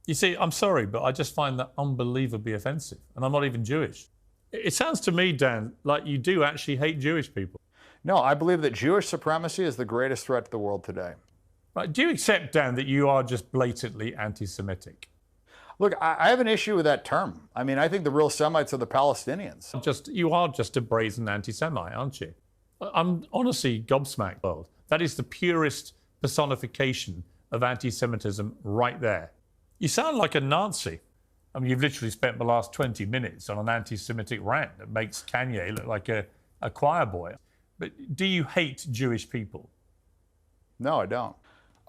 You see, I'm sorry, but I just find that unbelievably offensive. And I'm not even Jewish. It sounds to me, Dan, like you do actually hate Jewish people. No, I believe that Jewish supremacy is the greatest threat to the world today. Right? Do you accept, Dan, that you are just blatantly anti-Semitic? Look, I have an issue with that term. I mean, I think the real Semites are the Palestinians. You are just a brazen anti-Semite, aren't you? I'm honestly gobsmacked. World. That is the purest personification of anti-Semitism right there. You sound like a Nazi. I mean, you've literally spent the last 20 minutes on an anti-Semitic rant that makes Kanye look like a choir boy. But do you hate Jewish people? No, I don't.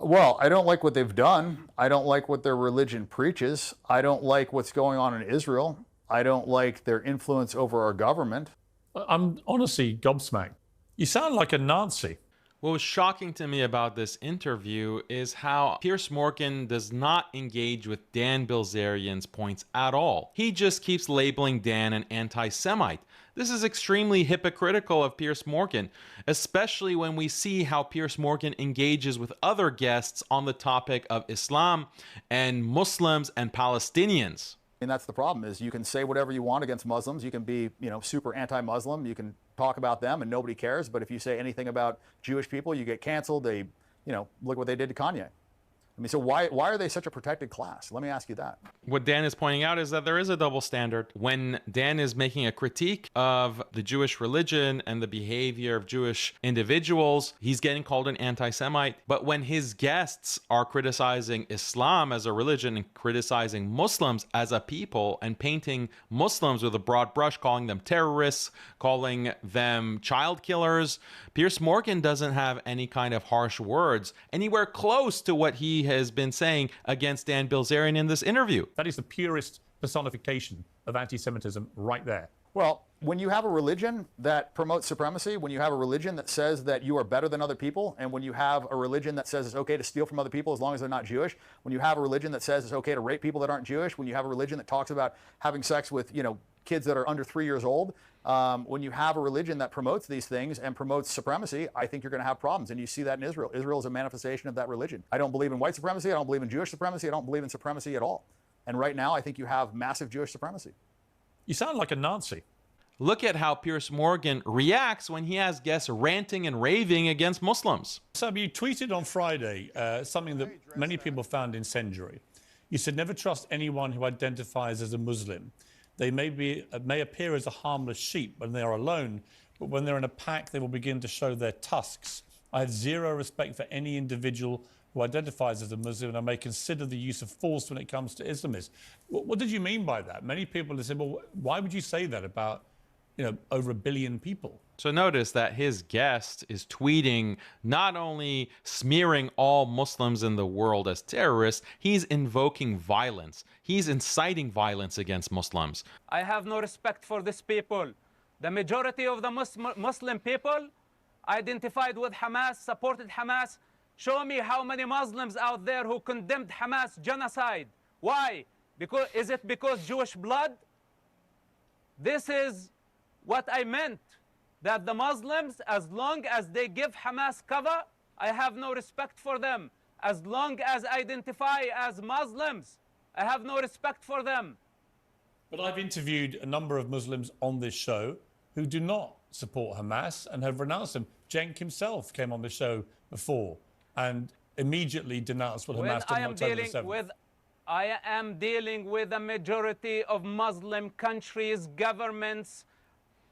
Well, I don't like what they've done. I don't like what their religion preaches. I don't like what's going on in Israel. I don't like their influence over our government. I'm honestly gobsmacked. You sound like a Nazi. What was shocking to me about this interview is how Piers Morgan does not engage with Dan Belzerian's points at all. He just keeps labeling Dan an anti-Semite. This is extremely hypocritical of Piers Morgan, especially when we see how Piers Morgan engages with other guests on the topic of Islam and Muslims and Palestinians. And that's the problem, is you can say whatever you want against Muslims. You can be, super anti-Muslim. You can talk about them and nobody cares. But if you say anything about Jewish people, you get canceled. They, look what they did to Kanye. I mean, so why are they such a protected class? Let me ask you that. What Dan is pointing out is that there is a double standard. When Dan is making a critique of the Jewish religion and the behavior of Jewish individuals, he's getting called an anti-Semite. But when his guests are criticizing Islam as a religion and criticizing Muslims as a people and painting Muslims with a broad brush, calling them terrorists, calling them child killers, Piers Morgan doesn't have any kind of harsh words anywhere close to what he has been saying against Dan Bilzerian in this interview. That is the purest personification of anti-Semitism right there. Well, when you have a religion that promotes supremacy, when you have a religion that says that you are better than other people, and when you have a religion that says it's okay to steal from other people as long as they're not Jewish, when you have a religion that says it's okay to rape people that aren't Jewish, when you have a religion that talks about having sex with, kids that are under 3 years old, when you have a religion that promotes these things and promotes supremacy, I think you're going to have problems. And you see that in Israel. Israel is a manifestation of that religion. I don't believe in white supremacy. I don't believe in Jewish supremacy. I don't believe in supremacy at all. And right now, I think you have massive Jewish supremacy. You sound like a Nazi. Look at how Piers Morgan reacts when he has guests ranting and raving against Muslims. So you tweeted on Friday something that many people found incendiary. You said, never trust anyone who identifies as a Muslim. They may appear as a harmless sheep when they are alone, but when they're in a pack, they will begin to show their tusks. I have zero respect for any individual who identifies as a Muslim, and I may consider the use of force when it comes to Islamists. What did you mean by that? Many people have said, well, why would you say that about, over 1 billion people? So notice that his guest is tweeting, not only smearing all Muslims in the world as terrorists, he's invoking violence. He's inciting violence against Muslims. I have no respect for these people. The majority of the Muslim people identified with Hamas, supported Hamas. Show me how many Muslims out there who condemned Hamas genocide. Why? Is it because Jewish blood? This is what I meant. That the Muslims, as long as they give Hamas cover, I have no respect for them. As long as I identify as Muslims, I have no respect for them. But I've interviewed a number of Muslims on this show who do not support Hamas and have renounced them. Cenk himself came on the show before and immediately denounced what Hamas did on October 7th. I am dealing with a majority of Muslim countries, governments,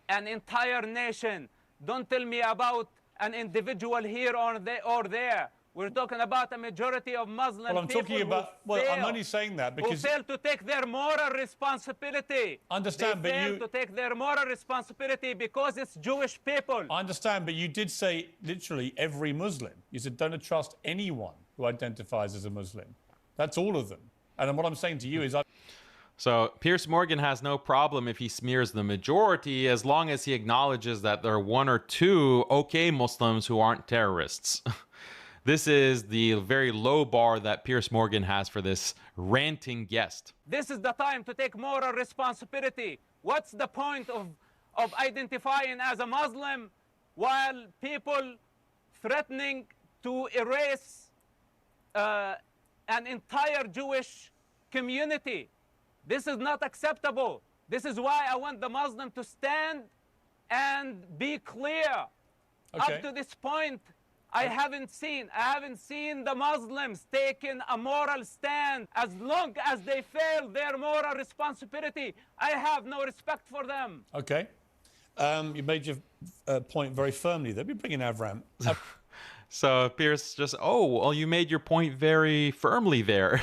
an entire nation. Don't tell me about an individual here or there. We're talking about a majority of Muslim people. I'm only saying that because who fail to take their moral responsibility. Understand, they fail to take their moral responsibility because it's Jewish people. I understand, but you did say literally every Muslim. You said don't trust anyone who identifies as a Muslim. That's all of them. And what I'm saying to you is So Piers Morgan has no problem if he smears the majority as long as he acknowledges that there are 1 or 2 okay Muslims who aren't terrorists. This is the very low bar that Piers Morgan has for this ranting guest. This is the time to take moral responsibility. What's the point of identifying as a Muslim while people threatening to erase an entire Jewish community. This is not acceptable. This is why I want the Muslim to stand and be clear. Okay. Up to this point, I haven't seen the Muslims taking a moral stand. As long as they fail their moral responsibility, I have no respect for them. Okay. You made your point very firmly there. We're bringing Avram. So Piers just, oh, well, you made your point very firmly there.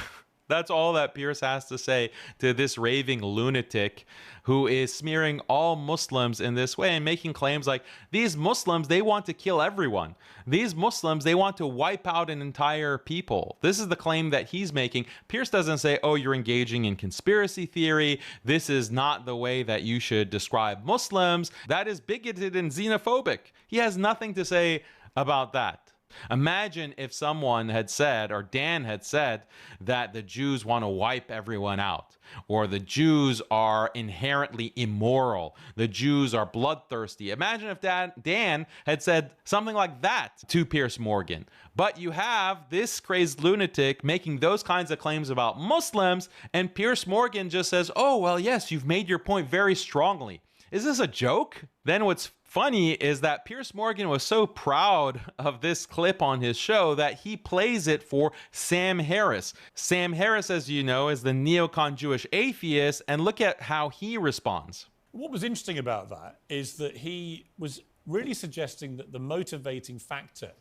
That's all that Piers has to say to this raving lunatic who is smearing all Muslims in this way and making claims like, these Muslims, they want to kill everyone. These Muslims, they want to wipe out an entire people. This is the claim that he's making. Piers doesn't say, oh, you're engaging in conspiracy theory. This is not the way that you should describe Muslims. That is bigoted and xenophobic. He has nothing to say about that. Imagine if someone had said, or Dan had said, that the Jews want to wipe everyone out, or the Jews are inherently immoral, the Jews are bloodthirsty. Imagine if Dan had said something like that to Piers Morgan. But you have this crazed lunatic making those kinds of claims about Muslims, and Piers Morgan just says, oh, well, yes, you've made your point very strongly. Is this a joke? Then what's funny is that Piers Morgan was so proud of this clip on his show that he plays it for Sam Harris. Sam Harris, as you know, is the neocon Jewish atheist, and look at how he responds. What was interesting about that is that he was really suggesting that the motivating factor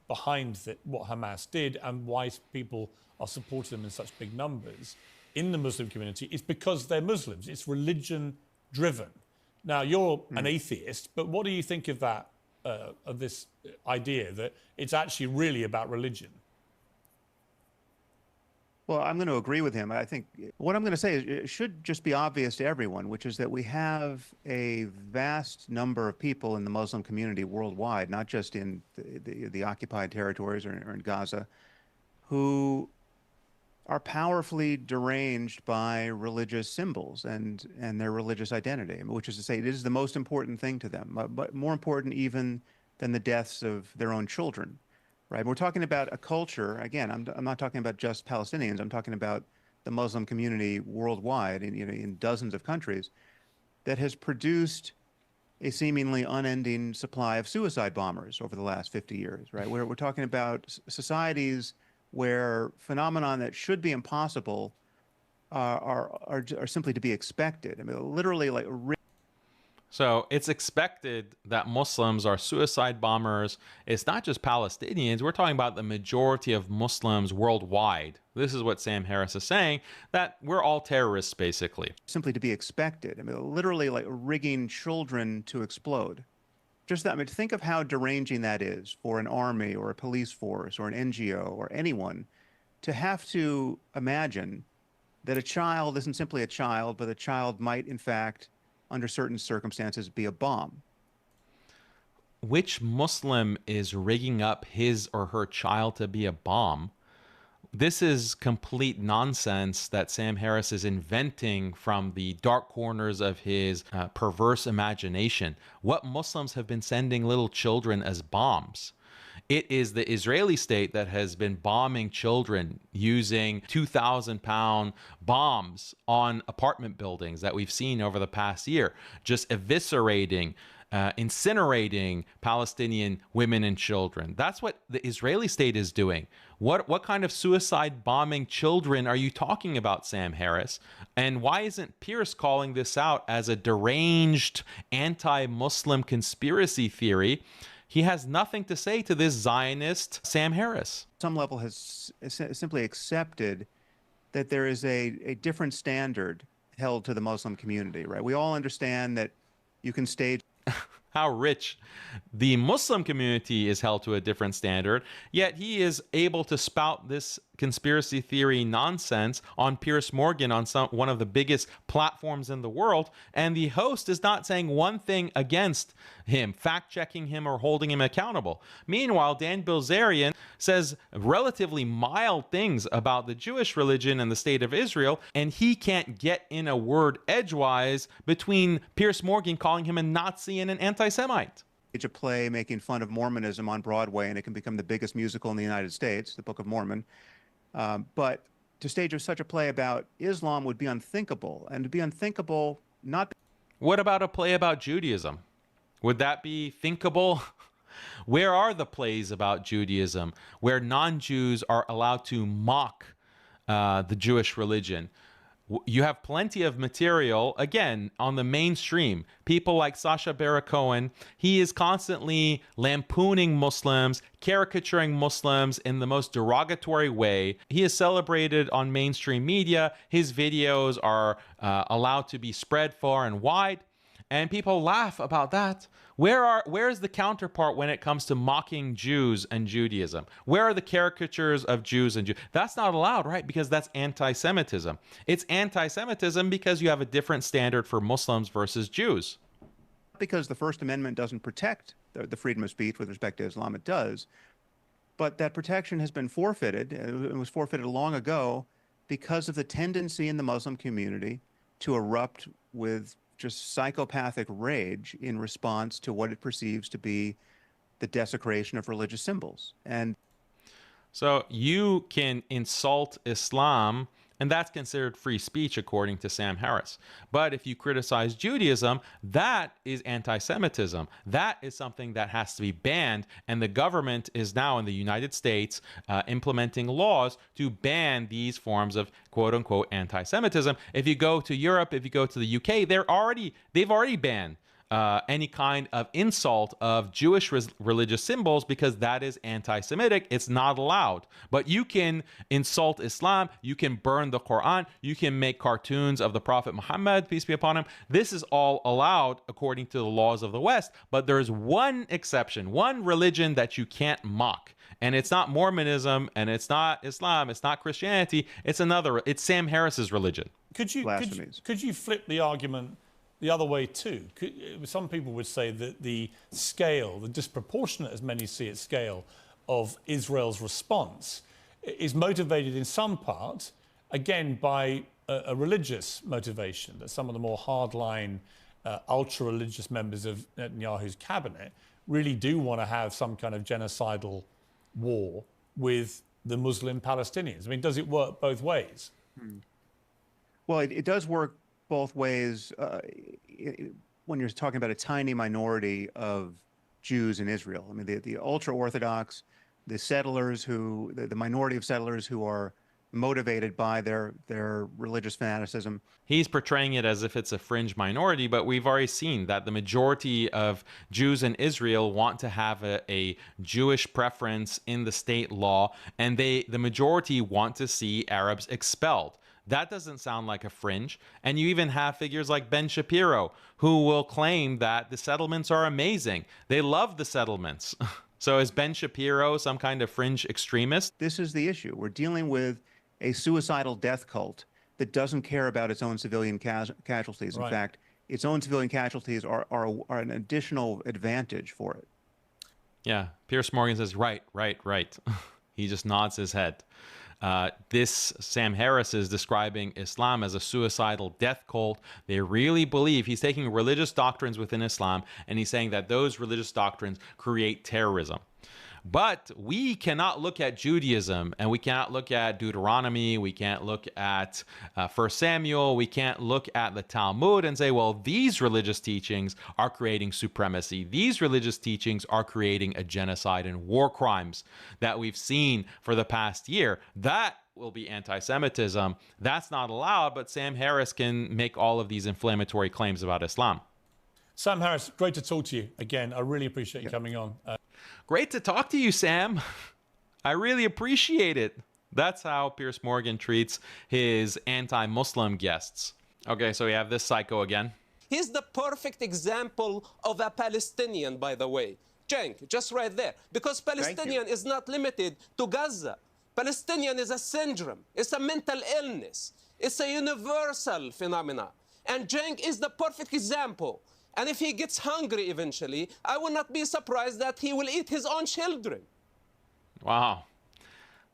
behind what Hamas did and why people are supporting them in such big numbers in the Muslim community is because they're Muslims. It's religion-driven. Now, you're an atheist, but what do you think of that, of this idea that it's actually really about religion? Well, I'm going to agree with him. I think what I'm going to say is it should just be obvious to everyone, which is that we have a vast number of people in the Muslim community worldwide, not just in the occupied territories or in Gaza, who are powerfully deranged by religious symbols and their religious identity, which is to say, it is the most important thing to them, but more important even than the deaths of their own children, right? We're talking about a culture, again, I'm not talking about just Palestinians, I'm talking about the Muslim community worldwide in dozens of countries that has produced a seemingly unending supply of suicide bombers over the last 50 years, right? We're talking about societies where phenomenon that should be impossible are simply to be expected. I mean, literally, like. So it's expected that Muslims are suicide bombers. It's not just Palestinians. We're talking about the majority of Muslims worldwide. This is what Sam Harris is saying, that we're all terrorists, basically. Simply to be expected. I mean, literally, like rigging children to explode. Just that, I mean, think of how deranging that is for an army or a police force or an NGO or anyone to have to imagine that a child isn't simply a child, but a child might, in fact, under certain circumstances, be a bomb. Which Muslim is rigging up his or her child to be a bomb? This is complete nonsense that Sam Harris is inventing from the dark corners of his perverse imagination. What Muslims have been sending little children as bombs? It is the Israeli state that has been bombing children using 2,000-pound bombs on apartment buildings that we've seen over the past year, just eviscerating, incinerating Palestinian women and children. That's what the Israeli state is doing. What kind of suicide bombing children are you talking about, Sam Harris? And why isn't Piers calling this out as a deranged anti-Muslim conspiracy theory? He has nothing to say to this Zionist Sam Harris. Some level has simply accepted that there is a different standard held to the Muslim community, right? We all understand that you can stage... How rich. The Muslim community is held to a different standard, yet he is able to spout this conspiracy theory nonsense on Piers Morgan on one of the biggest platforms in the world, and the host is not saying one thing against him, fact-checking him or holding him accountable. Meanwhile, Dan Belzerian says relatively mild things about the Jewish religion and the state of Israel, and he can't get in a word edgewise between Piers Morgan calling him a Nazi and an anti-Semite. A play making fun of Mormonism on Broadway, and it can become the biggest musical in the United States, the Book of Mormon. But to stage such a play about Islam would be unthinkable, and to be unthinkable not. What about a play about Judaism? Would that be thinkable? Where are the plays about Judaism where non-Jews are allowed to mock the Jewish religion? You have plenty of material, again, on the mainstream. People like Sacha Baron Cohen, he is constantly lampooning Muslims, caricaturing Muslims in the most derogatory way. He is celebrated on mainstream media. His videos are allowed to be spread far and wide, and people laugh about that. Where is the counterpart when it comes to mocking Jews and Judaism? Where are the caricatures of Jews and Jews? That's not allowed, right? Because that's anti-Semitism. It's anti-Semitism because you have a different standard for Muslims versus Jews. Because the First Amendment doesn't protect the freedom of speech with respect to Islam, it does. But that protection has been forfeited. It was forfeited long ago because of the tendency in the Muslim community to erupt with just psychopathic rage in response to what it perceives to be the desecration of religious symbols. And so you can insult Islam, and that's considered free speech according to Sam Harris. But if you criticize Judaism, that is anti-Semitism. That is something that has to be banned. And the government is now in the United States implementing laws to ban these forms of quote unquote anti-Semitism. If you go to Europe, if you go to the UK, they've already banned any kind of insult of Jewish religious symbols because that is anti-Semitic. It's not allowed. But you can insult Islam. You can burn the Quran. You can make cartoons of the Prophet Muhammad, peace be upon him. This is all allowed according to the laws of the West. But there's one exception, one religion that you can't mock. And it's not Mormonism, and it's not Islam, it's not Christianity. It's Sam Harris's religion. Could you flip the argument the other way too? Some people would say that the scale, the disproportionate, as many see it, scale of Israel's response is motivated in some part, again, by a religious motivation, that some of the more hardline, ultra-religious members of Netanyahu's cabinet really do want to have some kind of genocidal war with the Muslim Palestinians. I mean, does it work both ways? Well, it does work both ways when you're talking about a tiny minority of Jews in Israel. I mean, the ultra-Orthodox, the settlers the minority of settlers who are motivated by their religious fanaticism. He's portraying it as if it's a fringe minority, but we've already seen that the majority of Jews in Israel want to have a Jewish preference in the state law, and the majority want to see Arabs expelled. That doesn't sound like a fringe. And you even have figures like Ben Shapiro, who will claim that the settlements are amazing. They love the settlements. So is Ben Shapiro some kind of fringe extremist? This is the issue. We're dealing with a suicidal death cult that doesn't care about its own civilian casualties. In fact, its own civilian casualties are an additional advantage for it. Yeah, Piers Morgan says, right. He just nods his head. This Sam Harris is describing Islam as a suicidal death cult. They really believe he's taking religious doctrines within Islam, and he's saying that those religious doctrines create terrorism. But we cannot look at Judaism, and we cannot look at Deuteronomy, we can't look at 1 Samuel, we can't look at the Talmud and say, well, these religious teachings are creating supremacy. These religious teachings are creating a genocide and war crimes that we've seen for the past year. That will be anti-Semitism. That's not allowed, but Sam Harris can make all of these inflammatory claims about Islam. Sam Harris, great to talk to you again. I really appreciate you coming on. Great to talk to you, Sam. I really appreciate it. That's how Piers Morgan treats his anti-Muslim guests. Okay, so we have this psycho again. He's the perfect example of a Palestinian, by the way. Cenk, just right there. Because Palestinian is not limited to Gaza. Palestinian is a syndrome. It's a mental illness. It's a universal phenomenon. And Cenk is the perfect example. And if he gets hungry eventually, I will not be surprised that he will eat his own children. Wow.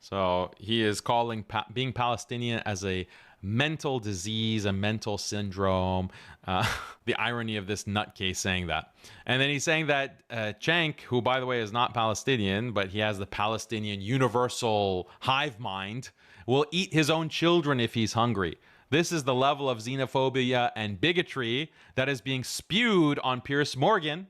So he is calling being Palestinian as a mental disease, a mental syndrome. The irony of this nutcase saying that. And then he's saying that Cenk, who, by the way, is not Palestinian, but he has the Palestinian universal hive mind, will eat his own children if he's hungry. This is the level of xenophobia and bigotry that is being spewed on Piers Morgan.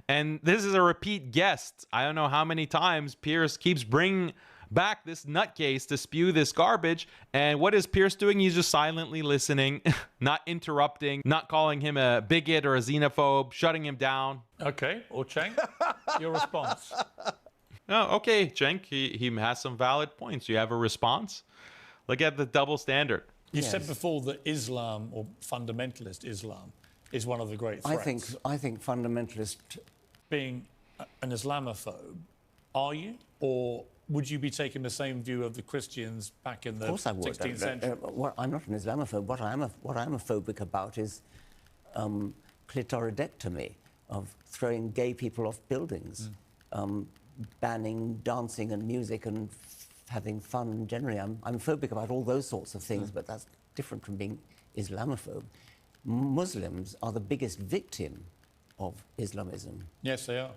And this is a repeat guest. I don't know how many times Piers keeps bringing back this nutcase to spew this garbage. And what is Piers doing? He's just silently listening, not interrupting, not calling him a bigot or a xenophobe, shutting him down. Okay, or Cheng, your response. Oh, okay, Cenk, he has some valid points. You have a response? Look at the double standard. You said before that Islam, or fundamentalist Islam, is one of the great threats. I think fundamentalist... Being an Islamophobe, are you? Or would you be taking the same view of the Christians back in the 16th century? I'm not an Islamophobe. What I am a phobic about is clitoridectomy, of throwing gay people off buildings, banning dancing and music and having fun generally. I'm phobic about all those sorts of things, but that's different from being Islamophobe. Muslims are the biggest victim of Islamism. Yes, they are.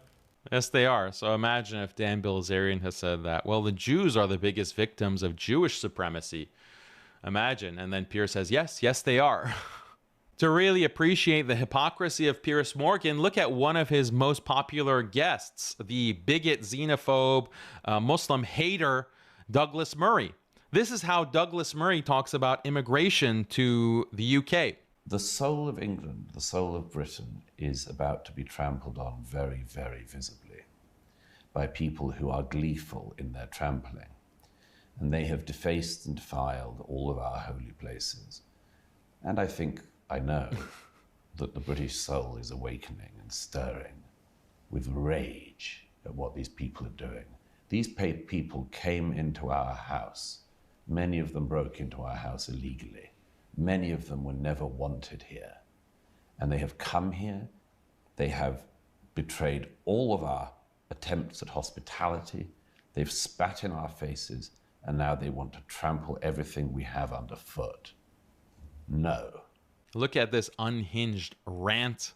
Yes, they are. So imagine if Dan Bilzerian has said that. Well, the Jews are the biggest victims of Jewish supremacy. Imagine. And then Piers says, yes, they are. To really appreciate the hypocrisy of Piers Morgan, look at one of his most popular guests, the bigot, xenophobe, Muslim hater, Douglas Murray. This is how Douglas Murray talks about immigration to the UK. The soul of England, the soul of Britain, is about to be trampled on very, very visibly by people who are gleeful in their trampling. And they have defaced and defiled all of our holy places. And I know that the British soul is awakening and stirring with rage at what these people are doing. These people came into our house. Many of them broke into our house illegally. Many of them were never wanted here. And they have come here. They have betrayed all of our attempts at hospitality. They've spat in our faces, and now they want to trample everything we have underfoot. No. Look at this unhinged rant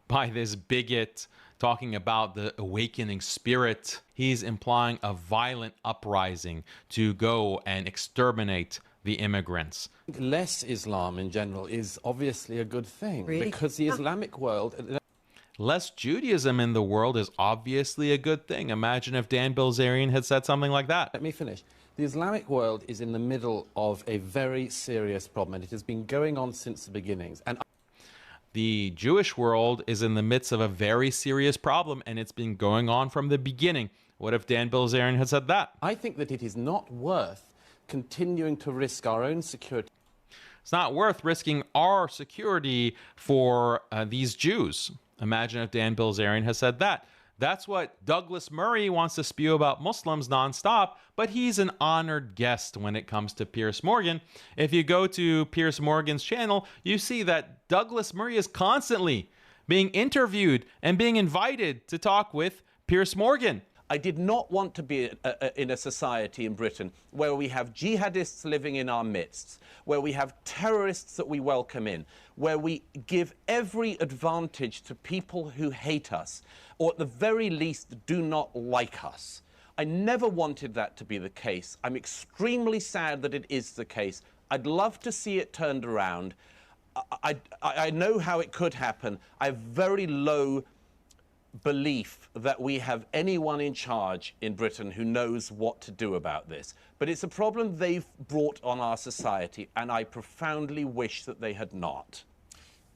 by this bigot talking about the awakening spirit. He's implying a violent uprising to go and exterminate the immigrants. Less Islam in general is obviously a good thing, Really? because the Islamic world... Less Judaism in the world is obviously a good thing. Imagine if Dan Bilzerian had said something like that. Let me finish. The Islamic world is in the middle of a very serious problem, and it has been going on since the beginnings. And The Jewish world is in the midst of a very serious problem, and it's been going on from the beginning. What if Dan Bilzerian had said that? I think that it is not worth continuing to risk our own security. It's not worth risking our security for these Jews. Imagine if Dan Bilzerian has said that. That's what Douglas Murray wants to spew about Muslims nonstop, but he's an honored guest when it comes to Piers Morgan. If you go to Piers Morgan's channel, you see that Douglas Murray is constantly being interviewed and being invited to talk with Piers Morgan. I did not want to be in a society in Britain where we have jihadists living in our midst, where we have terrorists that we welcome in, where we give every advantage to people who hate us, or at the very least do not like us. I never wanted that to be the case. I'm extremely sad that it is the case. I'd love to see it turned around. I know how it could happen. I have very low belief that we have anyone in charge in Britain who knows what to do about this. But it's a problem they've brought on our society, and I profoundly wish that they had not.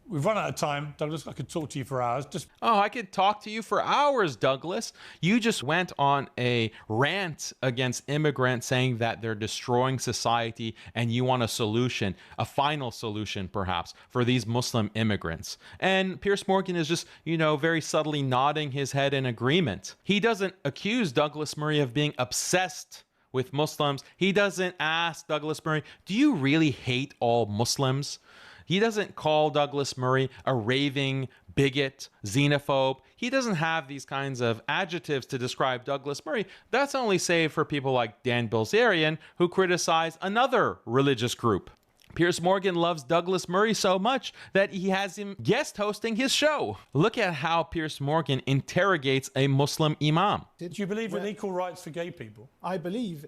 We've run out of time, Douglas. I could talk to you for hours. Oh, I could talk to you for hours, Douglas. You just went on a rant against immigrants saying that they're destroying society and you want a solution, a final solution perhaps, for these Muslim immigrants. And Piers Morgan is just, very subtly nodding his head in agreement. He doesn't accuse Douglas Murray of being obsessed with Muslims. He doesn't ask Douglas Murray, do you really hate all Muslims? He doesn't call Douglas Murray a raving bigot, xenophobe. He doesn't have these kinds of adjectives to describe Douglas Murray. That's only saved for people like Dan Bilzerian, who criticize another religious group. Piers Morgan loves Douglas Murray so much that he has him guest hosting his show. Look at how Piers Morgan interrogates a Muslim imam. Do you believe in equal rights for gay people? I believe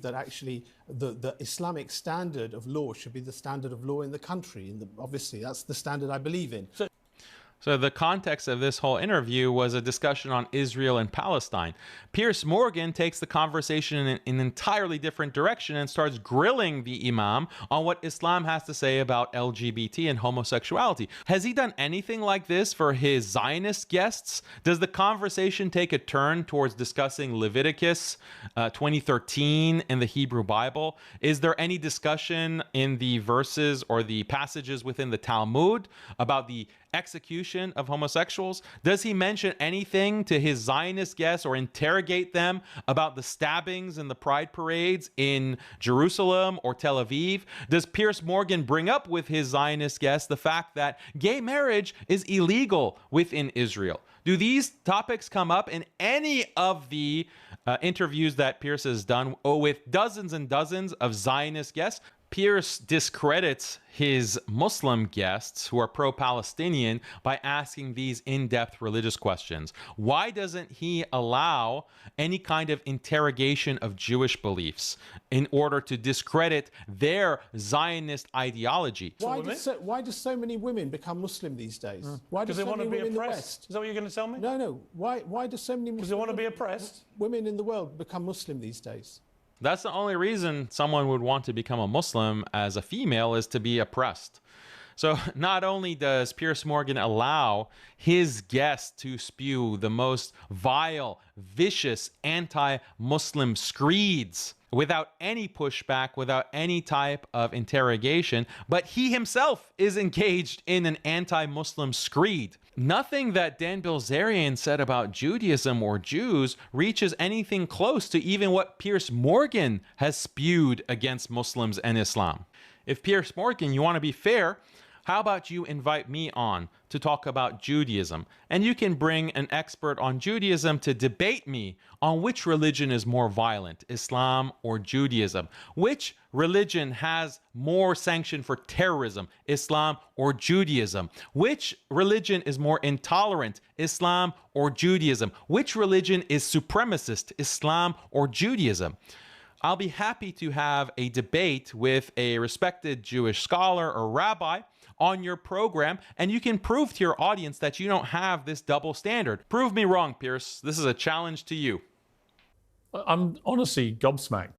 that actually the Islamic standard of law should be the standard of law in the country. Obviously, that's the standard I believe in. So the context of this whole interview was a discussion on Israel and Palestine. Piers Morgan takes the conversation in an entirely different direction and starts grilling the imam on what Islam has to say about LGBT and homosexuality. Has he done anything like this for his Zionist guests? Does the conversation take a turn towards discussing Leviticus 20:13 in the Hebrew Bible? Is there any discussion in the verses or the passages within the Talmud about the execution of homosexuals? Does he mention anything to his Zionist guests or interrogate them about the stabbings and the pride parades in Jerusalem or Tel Aviv? Does Piers Morgan bring up with his Zionist guests the fact that gay marriage is illegal within Israel? Do these topics come up in any of the interviews that Piers has done with dozens and dozens of Zionist guests? Piers discredits his Muslim guests who are pro-Palestinian by asking these in-depth religious questions. Why doesn't he allow any kind of interrogation of Jewish beliefs in order to discredit their Zionist ideology? Why do so many women become Muslim these days? Because they want to be oppressed. Is that what you're going to tell me? No. Why do so many Because they want to be oppressed? Women in the world become Muslim these days? That's the only reason someone would want to become a Muslim as a female, is to be oppressed. So not only does Piers Morgan allow his guests to spew the most vile, vicious, anti-Muslim screeds without any pushback, without any type of interrogation, but he himself is engaged in an anti-Muslim screed. Nothing that Dan Belzerian said about Judaism or Jews reaches anything close to even what Piers Morgan has spewed against Muslims and Islam. If Piers Morgan, you want to be fair, how about you invite me on to talk about Judaism? And you can bring an expert on Judaism to debate me on which religion is more violent, Islam or Judaism. Which religion has more sanction for terrorism, Islam or Judaism? Which religion is more intolerant, Islam or Judaism? Which religion is supremacist, Islam or Judaism? I'll be happy to have a debate with a respected Jewish scholar or rabbi on your program, and you can prove to your audience that you don't have this double standard. Prove me wrong, Piers. This is a challenge to you. I'm honestly gobsmacked.